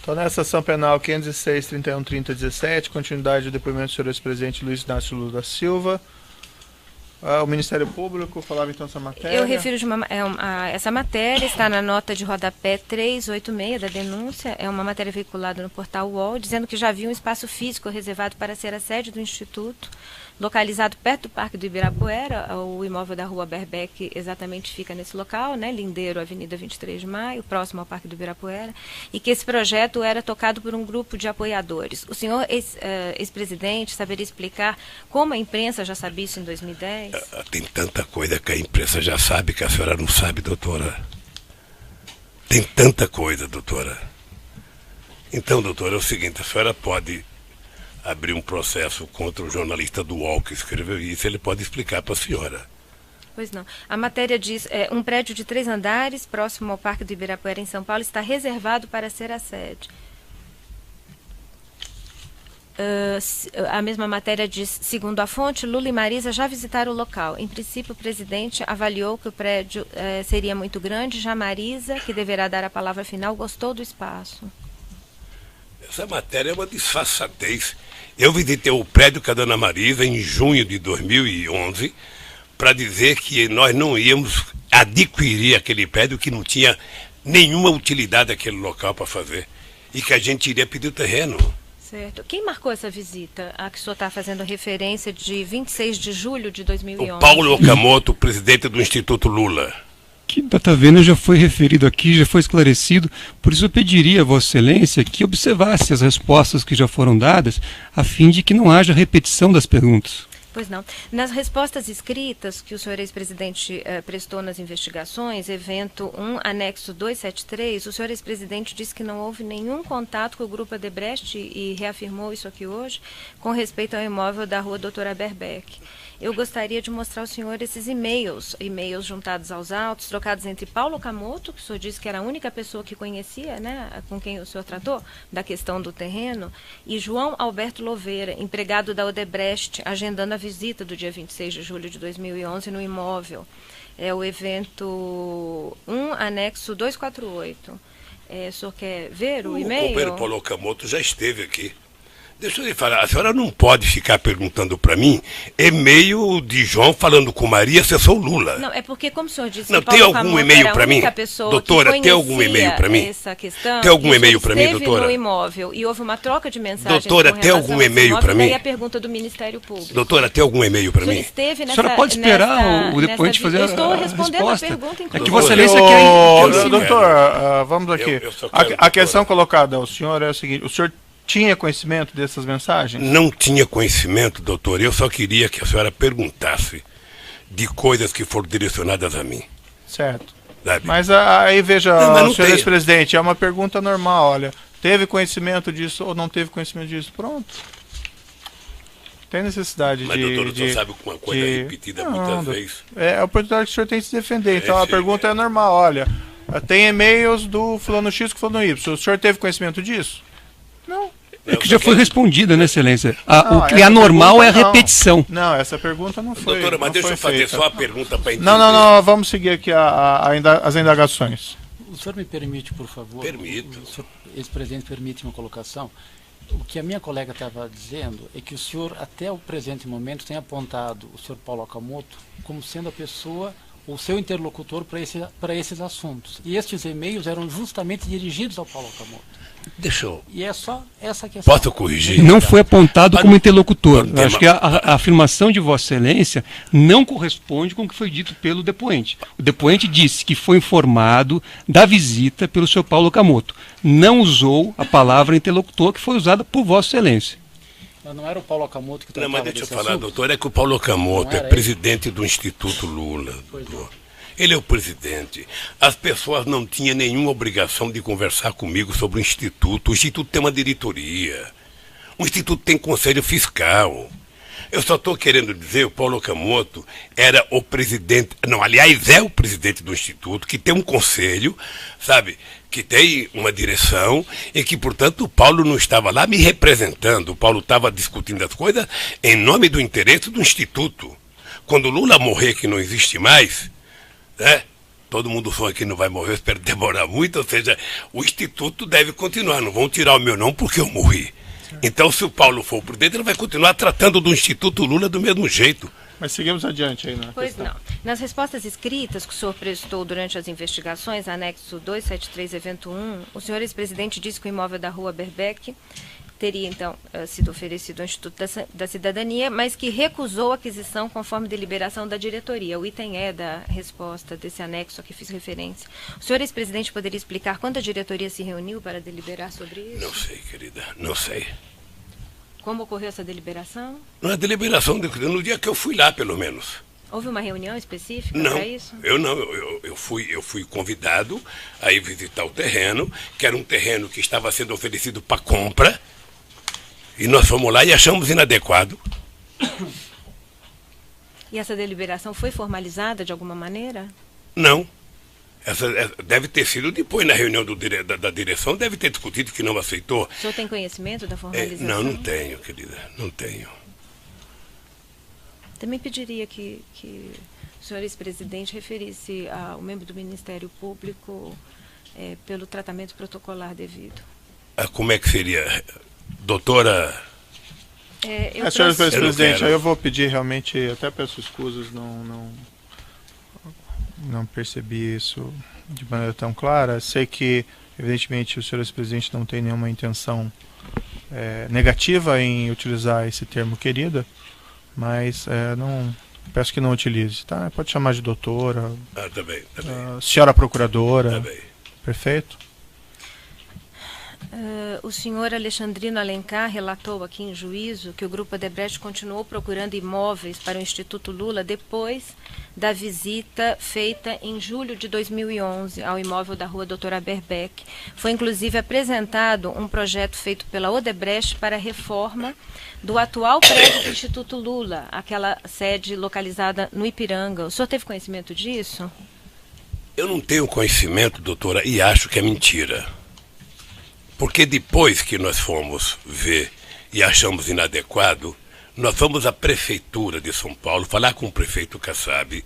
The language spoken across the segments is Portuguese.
Então, nessa ação penal 506-31-30-17, continuidade do depoimento do senhor ex-presidente Luiz Inácio Lula da Silva. O Ministério Público falava então essa matéria. Eu refiro essa matéria, está na nota de rodapé 386 da denúncia, é uma matéria veiculada no portal UOL, dizendo que já havia um espaço físico reservado para ser a sede do Instituto, localizado perto do Parque do Ibirapuera. O imóvel da Rua Berbeck exatamente fica nesse local, né, lindeiro Avenida 23 de Maio, próximo ao Parque do Ibirapuera, e que esse projeto era tocado por um grupo de apoiadores. O senhor ex-presidente saberia explicar como a imprensa já sabia isso em 2010? Tem tanta coisa que a imprensa já sabe que a senhora não sabe, doutora. Tem tanta coisa, doutora. Então, doutora, é o seguinte, a senhora pode abrir um processo contra o jornalista do UOL que escreveu isso, ele pode explicar para a senhora. Pois não. A matéria diz, um prédio de 3 andares, próximo ao Parque do Ibirapuera, em São Paulo, está reservado para ser a sede. A mesma matéria diz, segundo a fonte, Lula e Marisa já visitaram o local. Em princípio, o presidente avaliou que o prédio seria muito grande, já Marisa, que deverá dar a palavra final, gostou do espaço. Essa matéria é uma disfarçatez. Eu visitei o prédio com a dona Marisa em junho de 2011 para dizer que nós não íamos adquirir aquele prédio, que não tinha nenhuma utilidade aquele local para fazer e que a gente iria pedir o terreno. Certo. Quem marcou essa visita, a que o senhor está fazendo referência, de 26 de julho de 2011? O Paulo Okamoto, presidente do Instituto Lula. Que data vênia já foi referido aqui, já foi esclarecido, por isso eu pediria a Vossa Excelência que observasse as respostas que já foram dadas, a fim de que não haja repetição das perguntas. Pois não. Nas respostas escritas que o senhor ex-presidente prestou nas investigações, evento 1, anexo 273, o senhor ex-presidente disse que não houve nenhum contato com o Grupo Odebrecht e reafirmou isso aqui hoje, com respeito ao imóvel da Rua Doutora Berbeck. Eu gostaria de mostrar ao senhor esses e-mails juntados aos autos, trocados entre Paulo Okamoto, que o senhor disse que era a única pessoa que conhecia, né, com quem o senhor tratou, da questão do terreno, e João Alberto Louveira, empregado da Odebrecht, agendando a visita do dia 26 de julho de 2011 no imóvel. É o evento 1, anexo 248. O senhor quer ver o e-mail? O companheiro Paulo Okamoto já esteve aqui. Deixa eu lhe falar, a senhora não pode ficar perguntando para mim e-mail de João falando com Maria, se eu sou Lula. Não, é porque, como o senhor disse, não, tem algum e-mail para mim? Doutora, tem algum e-mail para mim? Tem algum e-mail para mim, doutora? No imóvel e houve uma troca de mensagens. Doutora, tem algum e-mail para mim? E a pergunta do Ministério Público. Doutora, tem algum e-mail para mim? Esteve nessa, a senhora pode esperar o depoente fazer a resposta. Eu estou respondendo a pergunta, inclusive. É que Vossa Excelência quer... Doutor, vamos aqui. A questão colocada ao senhor é a seguinte, o senhor tinha conhecimento dessas mensagens? Não tinha conhecimento, doutor. Eu só queria que a senhora perguntasse de coisas que foram direcionadas a mim. Certo. Sabe? Mas aí, veja, não senhor ex-presidente, é uma pergunta normal, olha. Teve conhecimento disso ou não teve conhecimento disso? Pronto. Tem necessidade Mas, doutor, o senhor sabe que uma coisa repetida muitas vezes. É a oportunidade que o senhor tem de se defender. Então, a pergunta é normal, olha. Tem e-mails do fulano X com fulano Y. O senhor teve conhecimento disso? Não. É que já foi respondida, né, Excelência? O que é anormal é a repetição. Não, essa pergunta não foi. Doutora, mas deixa eu fazer só a pergunta para entender. Não, vamos seguir aqui as indagações. O senhor me permite, por favor? Permito. O senhor, ex-presidente, permite uma colocação? O que a minha colega estava dizendo é que o senhor, até o presente momento, tem apontado o senhor Paulo Okamoto como sendo a pessoa, o seu interlocutor para esses assuntos. E estes e-mails eram justamente dirigidos ao Paulo Okamoto. Deixa eu... E é só essa questão. Posso corrigir? Não foi apontado como interlocutor. Eu acho que a afirmação de Vossa Excelência não corresponde com o que foi dito pelo depoente. O depoente disse que foi informado da visita pelo senhor Paulo Okamoto. Não usou a palavra interlocutor que foi usada por Vossa Excelência. Mas não era o Paulo Okamoto que tratava Não, mas deixa eu falar, assunto? doutor, é que o Paulo Okamoto é presidente do Instituto Lula. Ele é o presidente. As pessoas não tinham nenhuma obrigação de conversar comigo sobre o Instituto. O Instituto tem uma diretoria. O Instituto tem conselho fiscal. Eu só estou querendo dizer, o Paulo Okamoto era o presidente, não, aliás, é o presidente do Instituto, que tem um conselho, sabe, que tem uma direção, e que, portanto, o Paulo não estava lá me representando. O Paulo estava discutindo as coisas em nome do interesse do Instituto. Quando Lula morrer, que não existe mais, né? Todo mundo sonha que não vai morrer, eu espero demorar muito, ou seja, o Instituto deve continuar, não vão tirar o meu nome porque eu morri. Então, se o Paulo for o presidente, ele vai continuar tratando do Instituto Lula do mesmo jeito. Mas seguimos adiante aí, né? Pois não. Nas respostas escritas que o senhor prestou durante as investigações, anexo 273, evento 1, o senhor ex-presidente disse que o imóvel da Rua Berbeck teria, então, sido oferecido ao Instituto da Cidadania, mas que recusou a aquisição conforme deliberação da diretoria. O item é da resposta desse anexo a que fiz referência. O senhor ex-presidente poderia explicar quando a diretoria se reuniu para deliberar sobre isso? Não sei, querida, não sei. Como ocorreu essa deliberação? Na deliberação, no dia que eu fui lá, pelo menos. Houve uma reunião específica Não, para isso? eu não. Eu fui convidado a ir visitar o terreno, que era um terreno que estava sendo oferecido para compra, e nós fomos lá e achamos inadequado. E essa deliberação foi formalizada de alguma maneira? Não. Essa deve ter sido depois, na reunião da direção, deve ter discutido que não aceitou. O senhor tem conhecimento da formalização? Não tenho, querida, não tenho. Também pediria que o senhor ex-presidente referisse ao membro do Ministério Público pelo tratamento protocolar devido. Como é que seria? Doutora... Senhor ex-presidente, aí eu vou pedir realmente, até peço escusas, não percebi isso de maneira tão clara. Sei que, evidentemente, o senhor ex-presidente não tem nenhuma intenção negativa em utilizar esse termo querida, mas peço que não utilize, tá? Pode chamar de doutora, tá bem. Senhora procuradora, Tá bem. perfeito? O senhor Alexandrino Alencar relatou aqui em juízo que o Grupo Odebrecht continuou procurando imóveis para o Instituto Lula depois da visita feita em julho de 2011 ao imóvel da Rua Doutora Berbeck. Foi inclusive apresentado um projeto feito pela Odebrecht para a reforma do atual prédio do Instituto Lula, aquela sede localizada no Ipiranga. O senhor teve conhecimento disso? Eu não tenho conhecimento, doutora, e acho que é mentira. Porque depois que nós fomos ver e achamos inadequado, nós fomos à Prefeitura de São Paulo falar com o prefeito Kassab,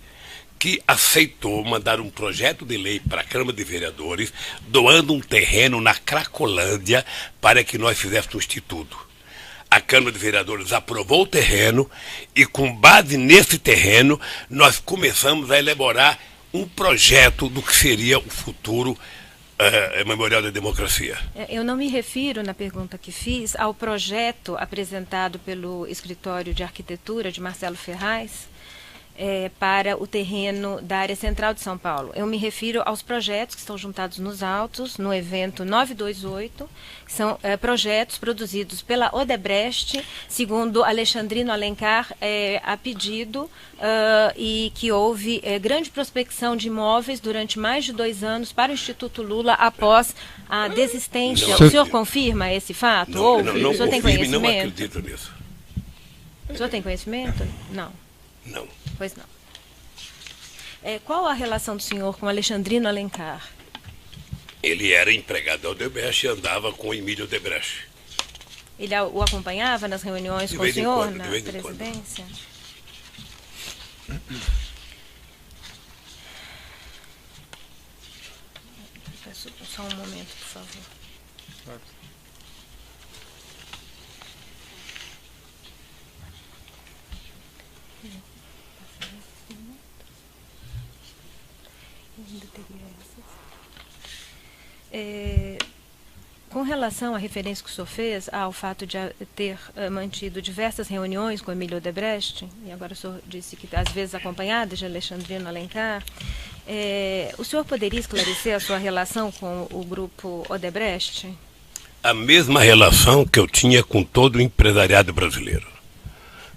que aceitou mandar um projeto de lei para a Câmara de Vereadores, doando um terreno na Cracolândia para que nós fizéssemos o Instituto. A Câmara de Vereadores aprovou o terreno e, com base nesse terreno, nós começamos a elaborar um projeto do que seria o futuro Memorial da Democracia. Eu não me refiro, na pergunta que fiz, ao projeto apresentado pelo Escritório de Arquitetura de Marcelo Ferraz para o terreno da área central de São Paulo. Eu me refiro aos projetos que estão juntados nos autos, no evento 928, que são projetos produzidos pela Odebrecht, segundo Alexandrino Alencar, a pedido, e que houve grande prospecção de imóveis durante mais de 2 anos para o Instituto Lula após a desistência. Não, o senhor confirma esse fato? Houve? O senhor tem conhecimento? Não acredito nisso. O senhor tem conhecimento? Não. Não. Pois não. Qual a relação do senhor com Alexandrino Alencar? Ele era empregado da Odebrecht e andava com o Emílio Odebrecht. Ele o acompanhava nas reuniões com o senhor na presidência? Peço só um momento, por favor. Com relação à referência que o senhor fez ao fato de ter mantido diversas reuniões com Emílio Odebrecht, e agora o senhor disse que às vezes acompanhado de Alexandrino Alencar, o senhor poderia esclarecer a sua relação com o grupo Odebrecht? A mesma relação que eu tinha com todo o empresariado brasileiro.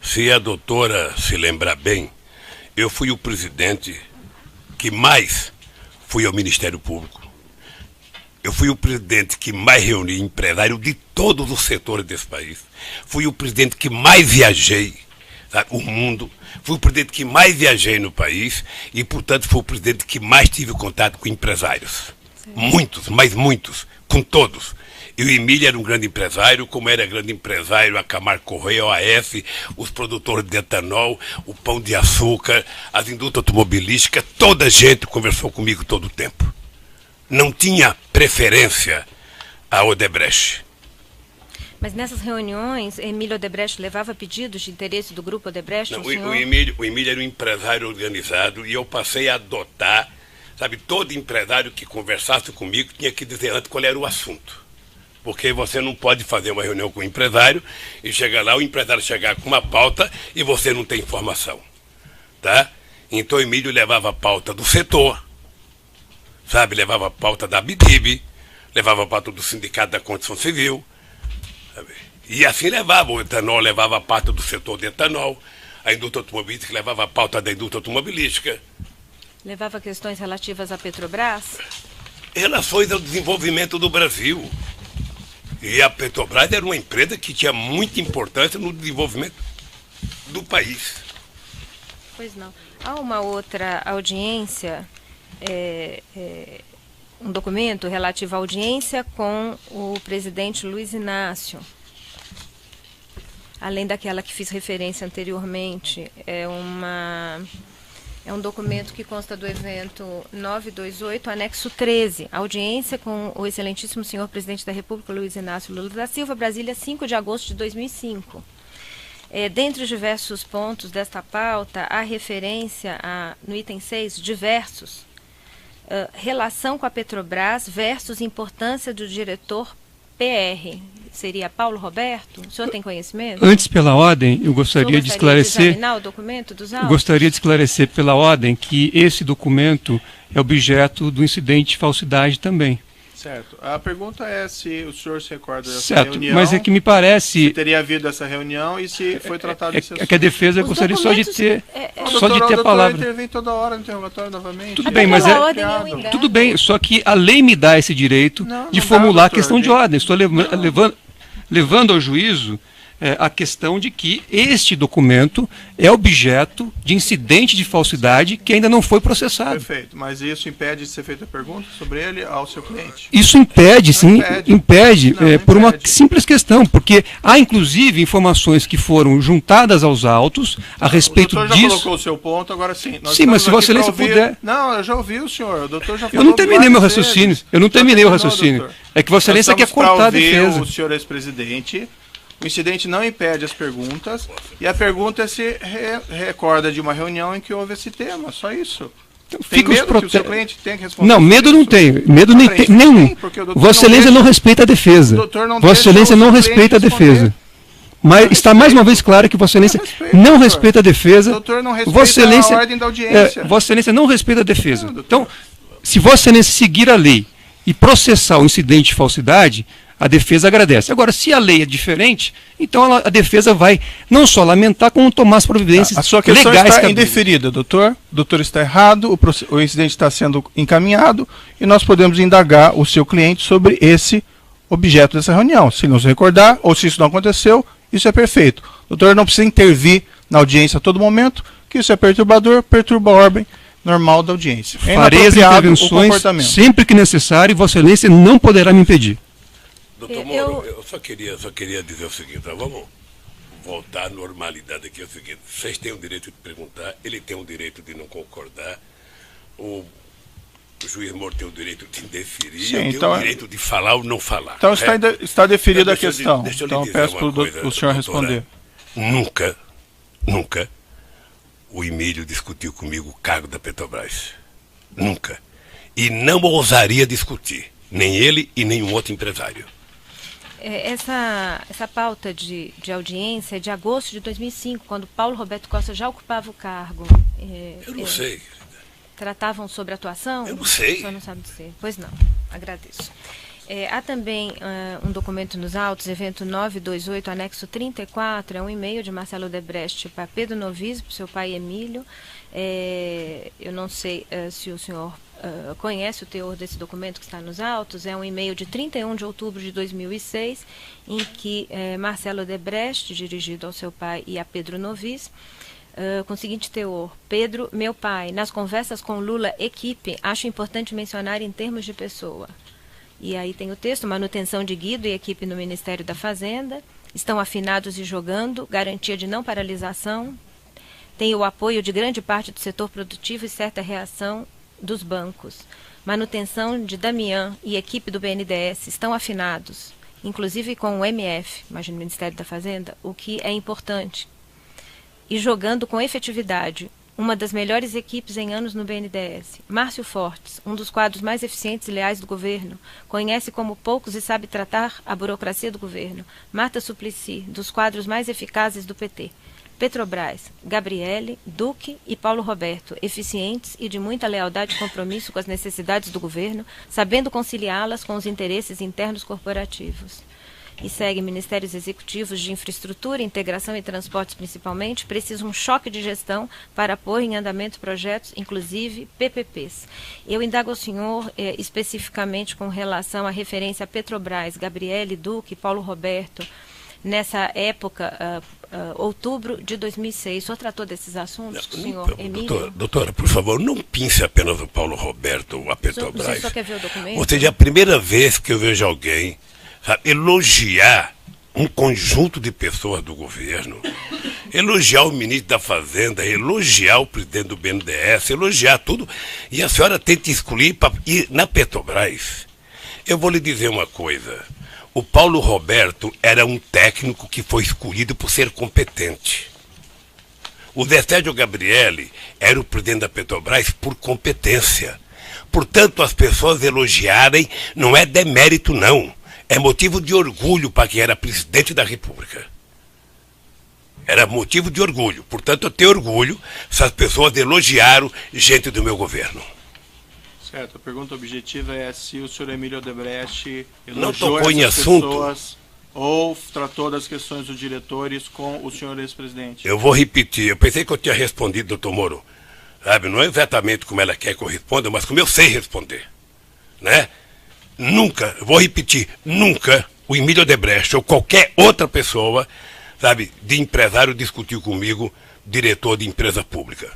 Se a doutora se lembrar bem, eu fui o presidente que mais fui ao Ministério Público. Eu fui o presidente que mais reuni empresários de todos os setores desse país. Fui o presidente que mais viajei, sabe, o mundo. Fui o presidente que mais viajei no país e, portanto, fui o presidente que mais tive contato com empresários. Sim. Muitos, mas muitos, com todos. E o Emílio era um grande empresário, como era grande empresário a Camargo Correia, a OAS, os produtores de etanol, o Pão de Açúcar, as indústrias automobilísticas, toda a gente conversou comigo todo o tempo. Não tinha preferência a Odebrecht. Mas nessas reuniões, Emílio Odebrecht levava pedidos de interesse do grupo Odebrecht? Não, o Emílio era um empresário organizado e eu passei a adotar, sabe, todo empresário que conversasse comigo tinha que dizer antes qual era o assunto. Porque você não pode fazer uma reunião com o empresário e chegar lá, o empresário chegar com uma pauta e você não tem informação. Tá? Então o Emílio levava a pauta do setor, sabe, levava a pauta da ABDIB, levava a pauta do Sindicato da Construção Civil, sabe? E assim levava, o etanol levava a pauta do setor de etanol, a indústria automobilística levava a pauta da indústria automobilística. Levava questões relativas à Petrobras? Relações ao desenvolvimento do Brasil. E a Petrobras era uma empresa que tinha muita importância no desenvolvimento do país. Pois não. Há uma outra audiência, um documento relativo à audiência com o presidente Luiz Inácio. Além daquela que fiz referência anteriormente, é um documento que consta do evento 928, anexo 13, audiência com o excelentíssimo senhor presidente da República, Luiz Inácio Lula da Silva, Brasília, 5 de agosto de 2005. Dentre os diversos pontos desta pauta, há referência no item 6, diversos, relação com a Petrobras versus importância do diretor PR. Seria Paulo Roberto? O senhor tem conhecimento? Antes, pela ordem, eu gostaria de esclarecer. Examinar o documento dos autos? Eu gostaria de esclarecer pela ordem que esse documento é objeto do incidente de falsidade também. Certo. A pergunta é se o senhor se recorda dessa certo, reunião. mas é que me parece. Se teria havido essa reunião e se foi tratado esse assunto. É que a defesa gostaria só de ter. Só de ter a palavra. O doutor intervém toda hora no interrogatório novamente. Tudo bem, mas tudo bem, só que a lei me dá esse direito de formular a questão de ordem. Estou levando ao juízo a questão de que este documento é objeto de incidente de falsidade que ainda não foi processado. Perfeito, mas isso impede de ser feita pergunta sobre ele ao seu cliente? Isso impede, sim, impede por uma simples questão, porque há inclusive informações que foram juntadas aos autos a respeito disso. O doutor já colocou o seu ponto, agora sim. Sim, mas se Vossa Excelência puder... Não, eu já ouvi o senhor, o doutor já falou. Eu não terminei meu raciocínio, É que Vossa Excelência quer cortar a defesa. O senhor ex-presidente... O incidente não impede as perguntas e a pergunta se recorda de uma reunião em que houve esse tema, só isso. Tem medo que o seu cliente tenha que responder? Não, medo não tenho, medo nenhum. Vossa Excelência não respeita a defesa. Vossa Excelência não respeita a defesa. Mas está mais uma vez claro que Vossa Excelência não respeita a defesa. Doutor não respeita a ordem da audiência. Vossa Excelência não respeita a defesa. Então, se Vossa Excelência seguir a lei e processar o incidente de falsidade, a defesa agradece. Agora, se a lei é diferente, então a defesa vai não só lamentar, como tomar as providências legais. A sua questão está indeferida, doutor. O doutor está errado, o incidente está sendo encaminhado e nós podemos indagar o seu cliente sobre esse objeto dessa reunião. Se não se recordar ou se isso não aconteceu, isso é perfeito. O doutor não precisa intervir na audiência a todo momento, que isso é perturbador, perturba a ordem normal da audiência. Farei as intervenções sempre que necessário e Vossa Excelência não poderá me impedir. Doutor Moro, eu só queria dizer o seguinte, tá? Vamos voltar à normalidade aqui. É o seguinte, vocês têm o direito de perguntar, ele tem o direito de não concordar, o juiz Moro tem o direito de indeferir, sim, eu tenho o direito de falar ou não falar. Então está deferida a questão. Então peço para o senhor responder. Nunca o Emílio discutiu comigo o cargo da Petrobras. Nunca. E não ousaria discutir, nem ele e nenhum outro empresário. Essa pauta de audiência é de agosto de 2005, quando Paulo Roberto Costa já ocupava o cargo. Eu não sei. Tratavam sobre atuação? Eu não sei. O senhor não sabe dizer. Pois não, agradeço. Há também um documento nos autos, evento 928, anexo 34, é um e-mail de Marcelo Odebrecht para Pedro Novis, para o seu pai Emílio. Eu não sei se o senhor conhece o teor desse documento que está nos autos. É um e-mail de 31 de outubro de 2006, em que Marcelo Odebrecht, dirigido ao seu pai e a Pedro Novis, com o seguinte teor: Pedro, meu pai, nas conversas com Lula, equipe, acho importante mencionar em termos de pessoa. E aí tem o texto: manutenção de Guido e equipe no Ministério da Fazenda, estão afinados e jogando, garantia de não paralisação, tem o apoio de grande parte do setor produtivo e certa reação dos bancos. Manutenção de Damião e equipe do BNDES estão afinados, inclusive com o MF, imagina o Ministério da Fazenda, o que é importante. E jogando com efetividade, uma das melhores equipes em anos no BNDES. Márcio Fortes, um dos quadros mais eficientes e leais do governo, conhece como poucos e sabe tratar a burocracia do governo. Marta Suplicy, dos quadros mais eficazes do PT. Petrobras, Gabriele, Duque e Paulo Roberto, eficientes e de muita lealdade e compromisso com as necessidades do governo, sabendo conciliá-las com os interesses internos corporativos. E segue: ministérios executivos de infraestrutura, integração e transportes principalmente, precisam um choque de gestão para pôr em andamento projetos, inclusive PPPs. Eu indago ao senhor especificamente com relação à referência a Petrobras, Gabriele, Duque, Paulo Roberto, nessa época, outubro de 2006. O senhor tratou desses assuntos, senhor Emílio? Doutora, por favor, não pince apenas o Paulo Roberto ou a Petrobras. O senhor quer ver o documento? Ou seja, é a primeira vez que eu vejo alguém, sabe, elogiar um conjunto de pessoas do governo, elogiar o ministro da Fazenda, elogiar o presidente do BNDES, elogiar tudo, e a senhora tenta excluir ir na Petrobras. Eu vou lhe dizer uma coisa: o Paulo Roberto era um técnico que foi escolhido por ser competente. O Zé Sérgio Gabriele era o presidente da Petrobras por competência. Portanto, as pessoas elogiarem não é demérito, não. É motivo de orgulho para quem era presidente da República. Era motivo de orgulho. Portanto, eu tenho orgulho se as pessoas elogiaram gente do meu governo. Certo, a pergunta objetiva é se o senhor Emílio Odebrecht não elogiou tocou em essas assunto pessoas ou tratou das questões dos diretores com o senhor ex-presidente. Eu vou repetir, eu pensei que eu tinha respondido, doutor Moro. Sabe, não é exatamente como ela quer que eu responda, mas como eu sei responder. Né? Nunca, vou repetir, nunca o Emílio Odebrecht ou qualquer outra pessoa, sabe, de empresário discutiu comigo, diretor de empresa pública.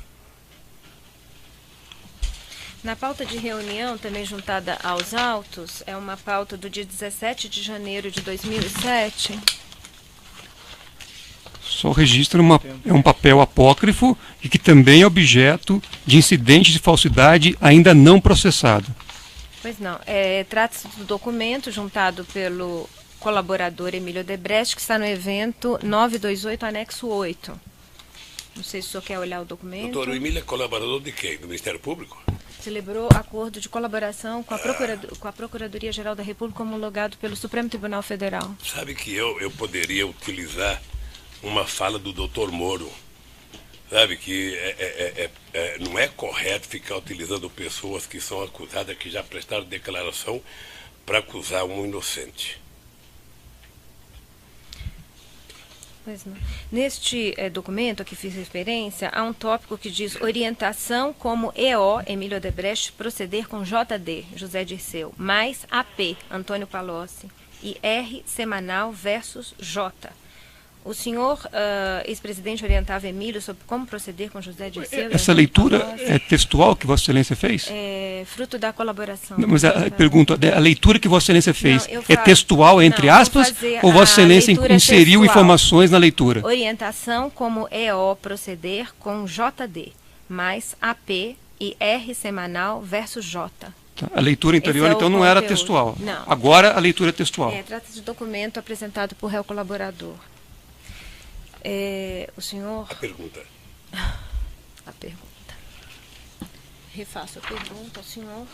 Na pauta de reunião, também juntada aos autos, é uma pauta do dia 17 de janeiro de 2007. Só registra um papel apócrifo e que também é objeto de incidente de falsidade ainda não processado. Pois não. Trata-se do documento juntado pelo colaborador Emílio Odebrecht, que está no evento 928, anexo 8. Não sei se o senhor quer olhar o documento. Doutor, o Emílio é colaborador de quem? Do Ministério Público? Celebrou acordo de colaboração com a Procuradoria-Geral da República, homologado pelo Supremo Tribunal Federal. Sabe que eu poderia utilizar uma fala do doutor Moro. Sabe que não é correto ficar utilizando pessoas que são acusadas, que já prestaram declaração, para acusar um inocente. Pois não. Neste documento a que fiz referência, há um tópico que diz: orientação como EO, Emílio Odebrecht, proceder com JD, José Dirceu, mais AP, Antônio Palocci, e R, semanal versus J. O senhor ex-presidente orientava Emílio sobre como proceder com José Dirceu? Essa leitura é textual que Vossa Excelência fez? É fruto da colaboração. Não, mas a pergunta, a leitura que Vossa Excelência fez é textual, entre aspas, ou Vossa Excelência inseriu textual, informações na leitura? Orientação como EO proceder com JD, mais AP e R semanal versus J. Tá. A leitura anterior, então, não era textual. Não. Agora a leitura é textual. Trata-se de documento apresentado por réu colaborador. O senhor... A pergunta. A pergunta. Refaço a pergunta ao senhor.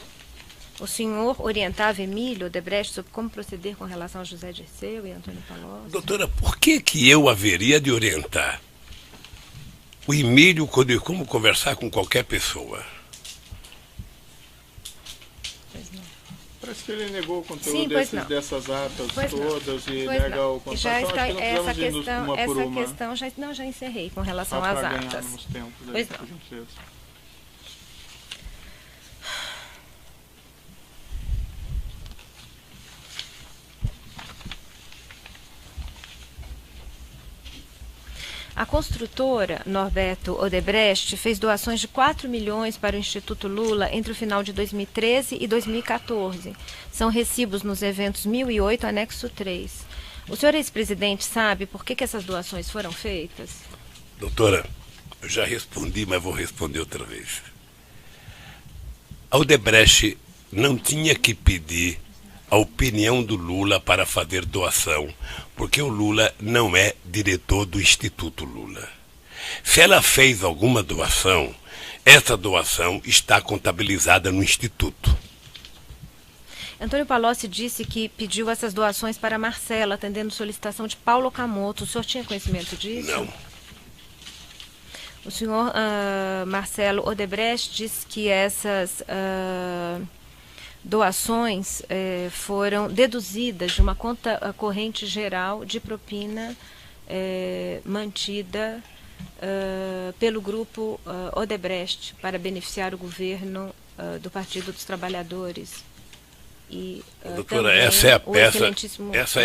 O senhor orientava Emílio Odebrecht sobre como proceder com relação a José Dirceu e Antônio Palocci? Doutora, por que eu haveria de orientar o Emílio como conversar com qualquer pessoa? Parece que ele negou o conteúdo dessas atas todas e nega o contato. Já está, essa questão já encerrei com relação às atas. Pois não. A construtora Norberto Odebrecht fez doações de 4 milhões para o Instituto Lula entre o final de 2013 e 2014. são recibos nos eventos 1008, anexo 3. O senhor ex-presidente sabe por que essas doações foram feitas? Doutora, eu já respondi, mas vou responder outra vez. A Odebrecht não tinha que pedir a opinião do Lula para fazer doação, porque o Lula não é diretor do Instituto Lula. Se ela fez alguma doação, essa doação está contabilizada no Instituto. Antônio Palocci disse que pediu essas doações para Marcelo, atendendo solicitação de Paulo Okamoto. O senhor tinha conhecimento disso? Não. O senhor Marcelo Odebrecht disse que essas doações foram deduzidas de uma conta corrente geral de propina mantida pelo grupo Odebrecht para beneficiar o governo do Partido dos Trabalhadores. E, doutora, essa é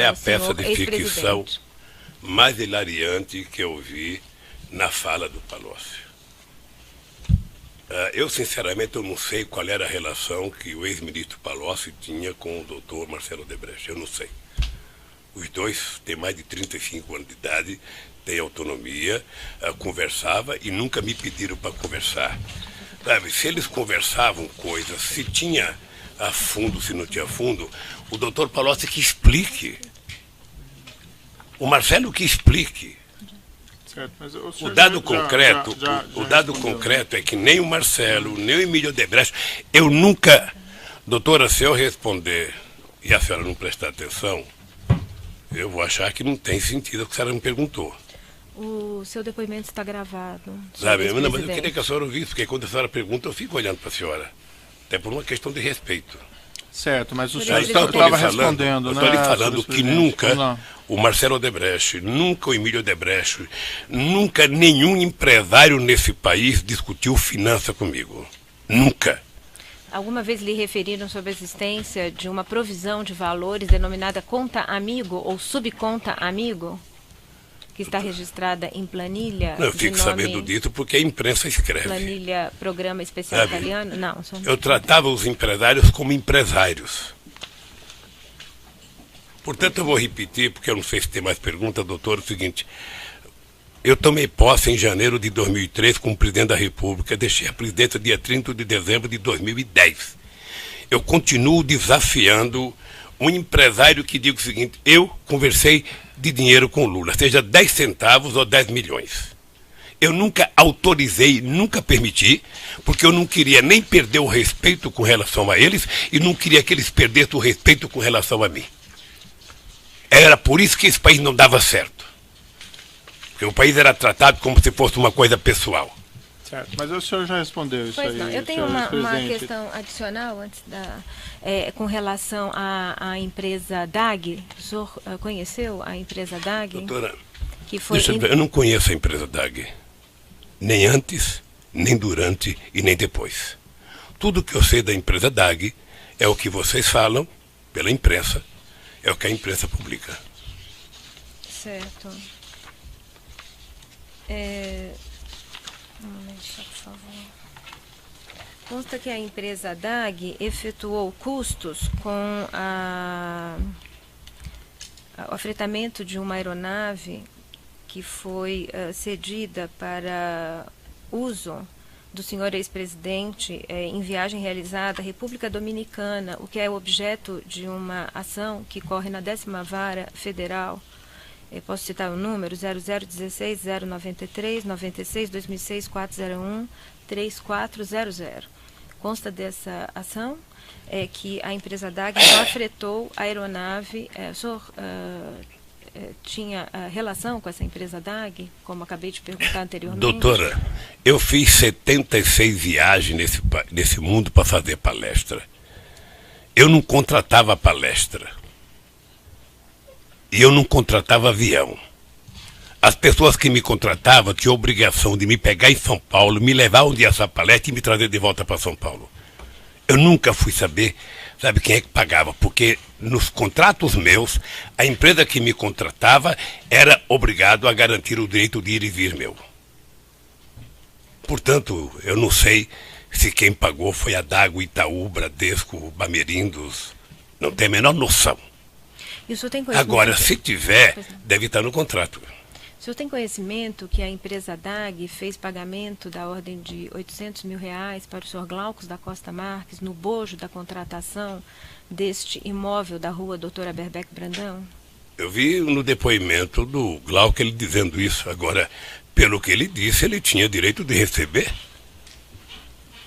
a peça de ficção mais hilariante que eu vi na fala do Palocci. Eu, sinceramente, eu não sei qual era a relação que o ex-ministro Palocci tinha com o doutor Marcelo Odebrecht. Eu não sei. Os dois têm mais de 35 anos de idade, têm autonomia, conversava e nunca me pediram para conversar. Sabe, se eles conversavam coisas, se tinha a fundo, se não tinha fundo, o doutor Palocci que explique. O Marcelo que explique. Certo, mas o dado concreto é que nem o Marcelo, nem o Emílio Odebrecht, eu nunca... Doutora, se eu responder e a senhora não prestar atenção, eu vou achar que não tem sentido o que a senhora me perguntou. O seu depoimento está gravado. Sabe, mas eu queria que a senhora ouvisse, porque quando a senhora pergunta, eu fico olhando para a senhora. Até por uma questão de respeito. Certo, mas o senhor estava respondendo, né? Eu estou lhe falando que nunca o Marcelo Odebrecht, nunca o Emílio Odebrecht, nunca nenhum empresário nesse país discutiu finança comigo. Nunca. Alguma vez lhe referiram sobre a existência de uma provisão de valores denominada conta amigo ou subconta amigo? Que está registrada em planilha? Não, eu fico sabendo disso porque a imprensa escreve. Planilha Programa Especial Italiano? Não. Eu tratava os empresários como empresários. Portanto, eu vou repetir, porque eu não sei se tem mais pergunta, doutor, é o seguinte. Eu tomei posse em janeiro de 2003 como presidente da República, deixei a presidência dia 30 de dezembro de 2010. Eu continuo desafiando um empresário que diga o seguinte: eu conversei de dinheiro com o Lula, seja 10 centavos ou 10 milhões. Eu nunca autorizei, nunca permiti, porque eu não queria nem perder o respeito com relação a eles e não queria que eles perdessem o respeito com relação a mim. Era por isso que esse país não dava certo. Porque o país era tratado como se fosse uma coisa pessoal. Certo, mas o senhor já respondeu isso pois aí. Não. Eu tenho uma questão adicional antes com relação à empresa DAG. O senhor conheceu a empresa DAG? Doutora, que foi eu não conheço a empresa DAG. Nem antes, nem durante e nem depois. Tudo que eu sei da empresa DAG é o que vocês falam pela imprensa, é o que a imprensa publica. Certo. Um momento, por favor. Consta que a empresa DAG efetuou custos com o afretamento de uma aeronave que foi cedida para uso do senhor ex-presidente em viagem realizada à República Dominicana, o que é objeto de uma ação que corre na 10ª Vara Federal. Posso citar o número 0016 093 96 2006 401 3400. Consta dessa ação que a empresa DAG não afretou a aeronave. O senhor tinha relação com essa empresa DAG, como acabei de perguntar anteriormente? Doutora, eu fiz 76 viagens nesse mundo para fazer palestra. Eu não contratava palestra. E eu não contratava avião. As pessoas que me contratavam tinham a obrigação de me pegar em São Paulo, me levar um dia a essa palestra e me trazer de volta para São Paulo. Eu nunca fui saber, sabe, quem é que pagava, porque nos contratos meus, a empresa que me contratava era obrigado a garantir o direito de ir e vir meu. Portanto, eu não sei se quem pagou foi a DAG, Itaú, Bradesco, Bamerindos. Não tem a menor noção. E o senhor tem conhecimento? Agora, se tiver, Pois não. deve estar no contrato. Pois não. Agora, se tiver, deve estar no contrato. O senhor tem conhecimento que a empresa DAG fez pagamento da ordem de R$800 mil para o senhor Glaucus da Costa Marques no bojo da contratação deste imóvel da rua Doutora Berbeck Brandão? Eu vi no depoimento do Glauco ele dizendo isso. Agora, pelo que ele disse, ele tinha direito de receber.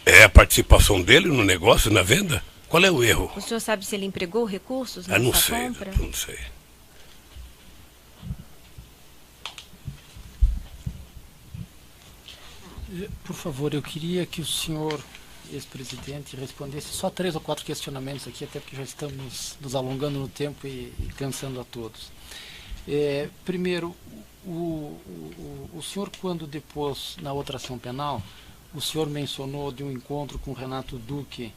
É a participação dele no negócio, na venda? Qual é o erro? O senhor sabe se ele empregou recursos nessa Não sei, compra? doutor, não sei. Por favor, eu queria que o senhor, ex-presidente, respondesse só 3 ou 4 questionamentos aqui, até porque já estamos nos alongando no tempo e cansando a todos. Primeiro, o senhor, quando depôs na outra ação penal, o senhor mencionou de um encontro com Renato Duque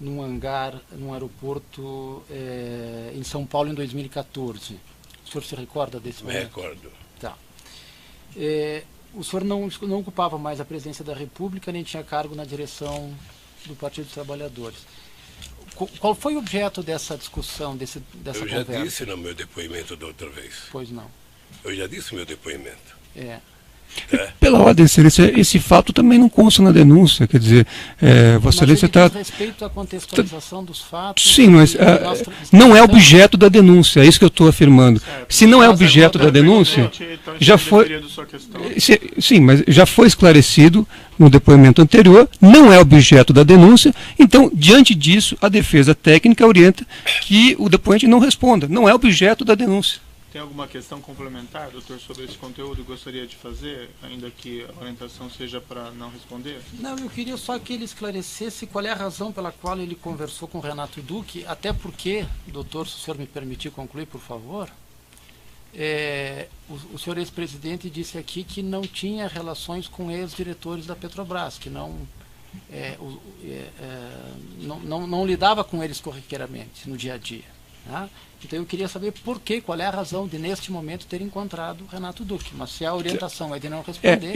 num hangar, num aeroporto em São Paulo em 2014. O senhor se recorda desse momento? Me recordo. Tá. O senhor não ocupava mais a presidência da República, nem tinha cargo na direção do Partido dos Trabalhadores. Qual foi o objeto dessa discussão, dessa Eu conversa? já disse no meu depoimento da outra vez. Pois não. Eu já disse no meu depoimento. Pela ordem, Excelência, esse fato também não consta na denúncia, quer dizer, Vossa Excelência está... respeito à contextualização dos fatos... Sim, mas não é objeto da denúncia, é isso que eu estou afirmando. Se não é objeto da denúncia, já foi... Sim, mas já foi esclarecido no depoimento anterior, não é objeto da denúncia, então, diante disso, a defesa técnica orienta que o depoente não responda, não é objeto da denúncia. Tem alguma questão complementar, doutor, sobre esse conteúdo que gostaria de fazer, ainda que a orientação seja para não responder? Não, eu queria só que ele esclarecesse qual é a razão pela qual ele conversou com o Renato Duque, até porque, doutor, se o senhor me permitir concluir, por favor, o senhor ex-presidente disse aqui que não tinha relações com ex-diretores da Petrobras, que não lidava com eles corriqueiramente, no dia a dia. Tá? Então eu queria saber qual é a razão de, neste momento, ter encontrado o Renato Duque. Mas se a orientação é de não responder...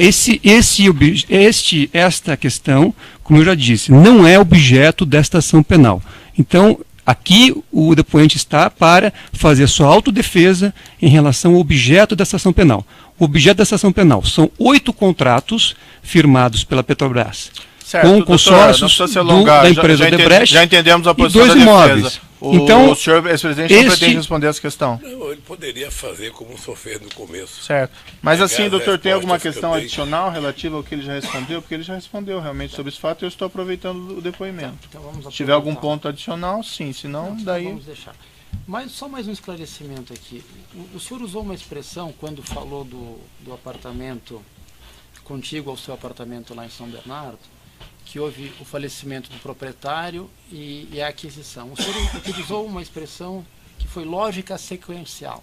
Esta questão, como eu já disse, não é objeto desta ação penal. Então, aqui o depoente está para fazer sua autodefesa em relação ao objeto dessa ação penal. O objeto dessa ação penal são 8 contratos firmados pela Petrobras. Certo, com consórcios da empresa Odebrecht já entendemos a posição e 2 imóveis. Então, o senhor ex-presidente não pretende responder essa questão? Não, ele poderia fazer como o senhor fez no começo. Certo. Mas assim, doutor, tem alguma questão adicional relativa ao que ele já respondeu? Porque ele já respondeu realmente sobre esse fato e eu estou aproveitando o depoimento. Então, se tiver algum ponto adicional, sim. Se não, daí... Vamos deixar. Mas só mais um esclarecimento aqui. O senhor usou uma expressão quando falou do apartamento contíguo ao seu apartamento lá em São Bernardo, que houve o falecimento do proprietário e a aquisição. O senhor utilizou uma expressão que foi lógica sequencial,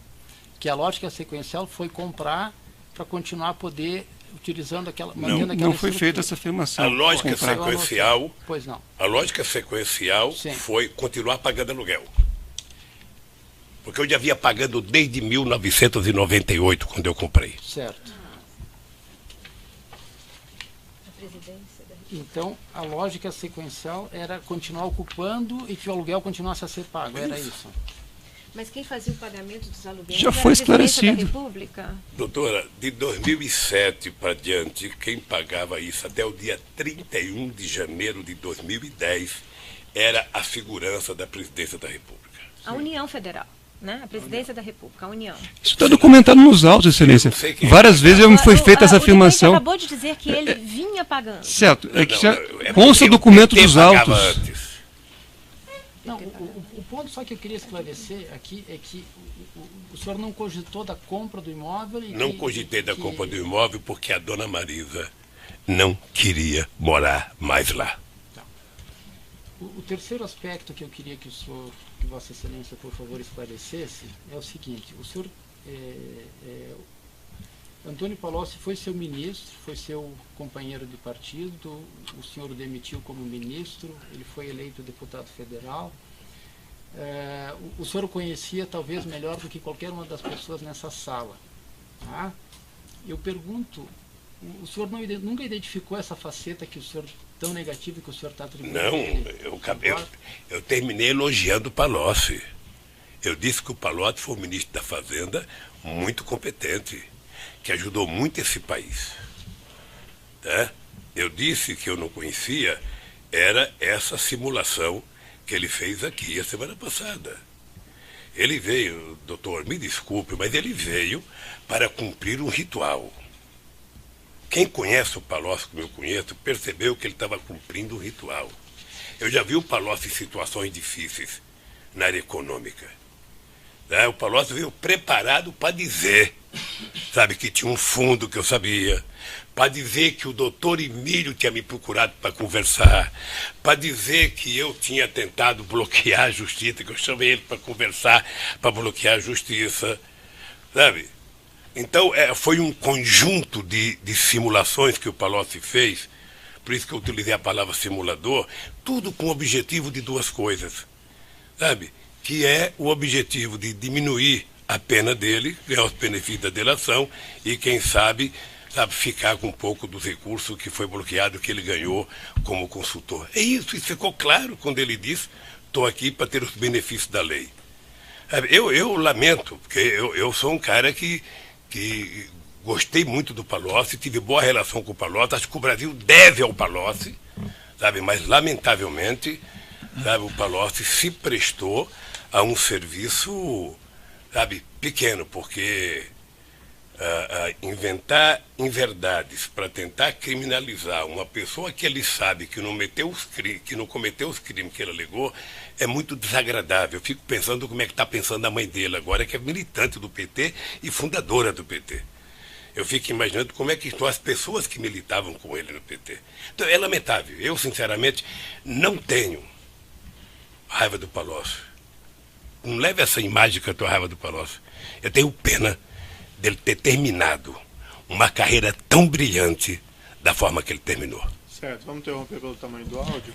que a lógica sequencial foi comprar para continuar a poder utilizando aquela... Não foi feita essa afirmação. A lógica sequencial... Pois não. A lógica sequencial Sim. foi continuar pagando aluguel. Porque eu já havia pagando desde 1998, quando eu comprei. Certo. Então, a lógica sequencial era continuar ocupando e que o aluguel continuasse a ser pago, era isso. Mas quem fazia o pagamento dos aluguéis já foi esclarecido. Da República? Doutora, de 2007 para diante, quem pagava isso até o dia 31 de janeiro de 2010 era a segurança da Presidência da República. A União Federal. Né? A Presidência da República, a União. Isso está documentado nos autos, Excelência. Várias vezes foi feita essa afirmação. Ele acabou de dizer que ele vinha pagando. Certo, é que já consta o documento dos autos. Não, o ponto só que eu queria esclarecer aqui é que o senhor não cogitou da compra do imóvel... Não cogitei da compra do imóvel porque a dona Marisa não queria morar mais lá. O terceiro aspecto que eu queria que Vossa Excelência, por favor, esclarecesse é o seguinte: o senhor Antônio Palocci foi seu ministro, foi seu companheiro de partido, o senhor o demitiu como ministro, ele foi eleito deputado federal. O senhor o conhecia talvez melhor do que qualquer uma das pessoas nessa sala. Tá? Eu pergunto, o senhor nunca identificou essa faceta que o senhor tão negativa que o senhor está atribuindo? Não, eu terminei elogiando o Palocci. Eu disse que o Palocci foi um ministro da Fazenda muito competente, que ajudou muito esse país. Tá? Eu disse que eu não conhecia, era essa simulação que ele fez aqui a semana passada. Ele veio, doutor, me desculpe, mas ele veio para cumprir um ritual. Quem conhece o Palocci, como eu conheço, percebeu que ele estava cumprindo um ritual. Eu já vi o Palocci em situações difíceis na área econômica. Né? O Palocci veio preparado para dizer, sabe, que tinha um fundo que eu sabia, para dizer que o doutor Emílio tinha me procurado para conversar, para dizer que eu tinha tentado bloquear a justiça, que eu chamei ele para conversar, para bloquear a justiça, sabe? Então, foi um conjunto de simulações que o Palocci fez, por isso que eu utilizei a palavra simulador, tudo com o objetivo de duas coisas, sabe? Que é o objetivo de diminuir a pena dele, ganhar os benefícios da delação e, quem sabe, ficar com um pouco dos recursos que foi bloqueado, que ele ganhou como consultor. É isso ficou claro quando ele disse, estou aqui para ter os benefícios da lei. Eu lamento, porque eu sou um cara que gostei muito do Palocci, tive boa relação com o Palocci, acho que o Brasil deve ao Palocci, sabe? Mas, lamentavelmente, sabe, o Palocci se prestou a um serviço, sabe, pequeno, porque inventar inverdades para tentar criminalizar uma pessoa que ele sabe que não cometeu os crimes que ele alegou é muito desagradável. Eu fico pensando como é que está pensando a mãe dele agora, que é militante do PT e fundadora do PT. Eu fico imaginando como é que estão as pessoas que militavam com ele no PT. Então é lamentável. Eu, sinceramente, não tenho raiva do Palocci. Não leve essa imagem que eu tenho raiva do Palocci. Eu tenho pena dele ter terminado uma carreira tão brilhante da forma que ele terminou. Certo, vamos interromper pelo tamanho do áudio.